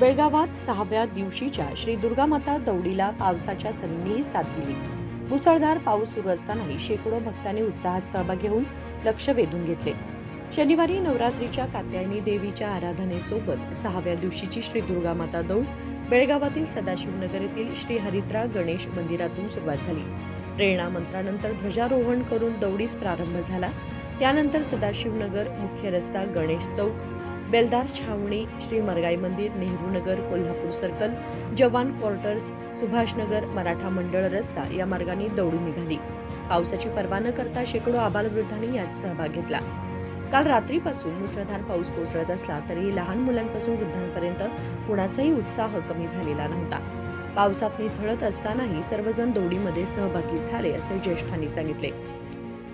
बेळगावात 6व्या दिवशीच्या श्री दुर्गामाता दौडीला पावसाच्या सरींनीही साथ दिली। मुसळधार पाऊस सुरू असतानाही शेकडो भक्तांनी उत्साहात सहभाग घेऊन लक्ष वेधून घेतले। शनिवारी नवरात्रीच्या कात्यायनी देवीच्या आराधनेसोबत 6व्या दिवशीची श्री दुर्गामाता दौड बेळगावातील सदाशिवनगर येथील श्री हरिद्रा गणेश मंदिरातून सुरुवात झाली। प्रेरणा मंत्रानंतर ध्वजारोहण करून दौडीस प्रारंभ झाला। त्यानंतर सदाशिवनगर, मुख्य रस्ता, गणेश चौक, बेलदार छावणी, श्री मरगाई मंदिर, नेहरू नगर, कोल्हापूर सर्कल, जवान क्वार्टर्स, सुभाषनगर, मराठा मंडळ रस्ता या मार्गाने दौड निघाली। पावसाची पर्वा न करता शेकडो आबालवृद्धांनी यात सहभाग घेतला। काल रात्रीपासून मुसळधार पाऊस कोसळत असला तरीही लहान मुलांपासून वृद्धांपर्यंत कुणाचाही उत्साह कमी झालेला नव्हता। पावसात निथळत असतानाही सर्वजण दौडीमध्ये सहभागी झाले असे ज्येष्ठांनी सांगितले।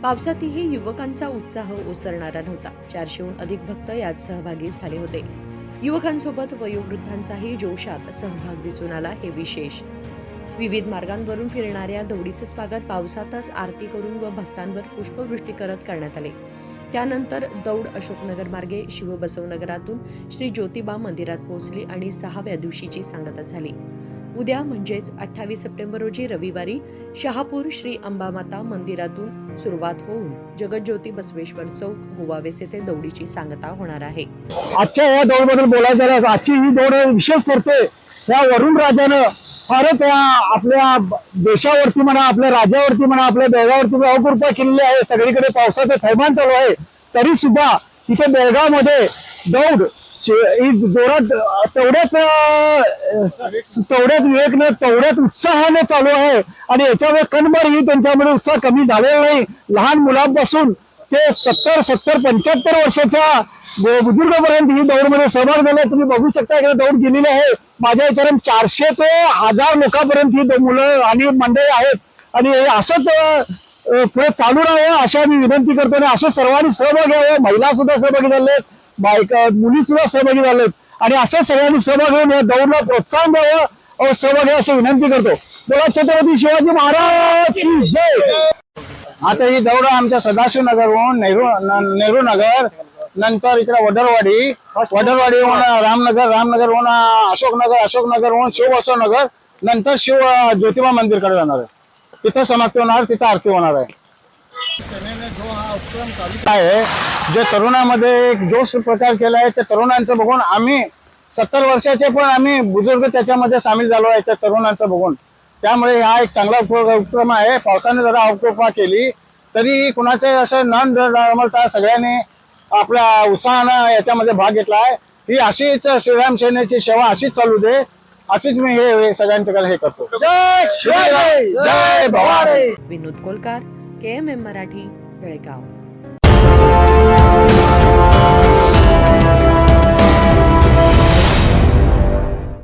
पावसातही युवकांचा उत्साह ओसरणारा नव्हता। 400हून अधिक भक्त यात सहभागी झाले होते। युवकांसोबत वयोवृद्धांचाही जोशात सहभाग दिसून आला हे विशेष। विविध मार्गांवरून फिरणाऱ्या दौडीचे स्वागत पावसातच आरती करून व भक्तांवर पुष्पवृष्टी करत करण्यात आले। त्यानंतर दौड अशोकनगर मार्गे शिवबसवनगरातून श्री ज्योतिबा मंदिरात पोहोचली आणि 6व्या दिवशीची सांगता झाली। उद्या म्हणजेच 28 सप्टेंबर रोजी रविवारी शहापूर श्री अंबामाता मंदिरातून सुरुवात होऊन जगज्योती बसवेश्वर चौक, गोवावेस येथे दौडीची सांगता होणार आहे। आजच्या या दौडबद्दल बोलायचं झाल्यास आजची ही दौड विशेष ठरते। या वरुण राजानं फारच या आपल्या देशावरती म्हणा, आपल्या राज्यावरती म्हणा, आपल्या बेळगाववरती अकृपा केलेली आहे। सगळीकडे पावसाचं थैमान चालू आहे, तरी सुद्धा इथे बेळगावमध्ये दौड जोरात तेवढ्याच विवेकने, तेवढ्याच उत्साहाने चालू आहे आणि याच्यामुळे कणभरही त्यांच्यामध्ये उत्साह कमी झालेला नाही। लहान मुलांपासून ते 70-75 वर्षाच्या बुजुर्गापर्यंत ही दौडमध्ये सहभाग झाला। तुम्ही बघू शकता इकडे दौड गेलेली आहे। माझ्या विचाराने 400 ते 1000 लोकांपर्यंत ही मुलं आणि मंडळी आहेत आणि असंच पुढे चालू राहावे अशा मी विनंती करतो आणि असं सर्वांनी सहभाग घ्यावा। महिला सुद्धा सहभागी झाले, बायका मुली सुद्धा सहभागी झालेत आणि असं सगळ्यांनी सहभाग घेऊन या दौडला प्रोत्साहन द्यावं व सहभाग घ्यावा अशी विनंती करतो। बोला छत्रपती शिवाजी महाराज की जय। आता ही दौड आमच्या सदाशिवनगरहून नेहरू नगर, नंतर इकडे वडरवाडीहून रामनगरहून अशोकनगरहून शिवबसवनगर, नंतर शिव ज्योतिबा मंदिरकडे जाणार आहे। तिथं समाप्ती होणार, तिथं आरती होणार आहे। जे तरुणामध्ये एक जोश प्रचार केला आहे, त्या तरुणांचं बघून आम्ही 70 वर्षाचे पण आम्ही बुजुर्ग त्याच्यामध्ये सामील झालो आहे त्या तरुणांचं बघून। त्यामुळे हा एक चांगला उपक्रम आहे। पावसाने जरा अवकृपा केली तरी कुणाचे असं न डळमळता सगळ्यांनी आपल्या उत्साहानं याच्यामध्ये भाग घेतला आहे। ही अशीच श्रीराम सेनेची सेवा अशीच चालू दे, अशीच मी हे सगळ्यांच्याकडे हे करतो। जय शिवाजी, जय भवानी। विनोद कोलकार, KMM मराठी, बेळगाव।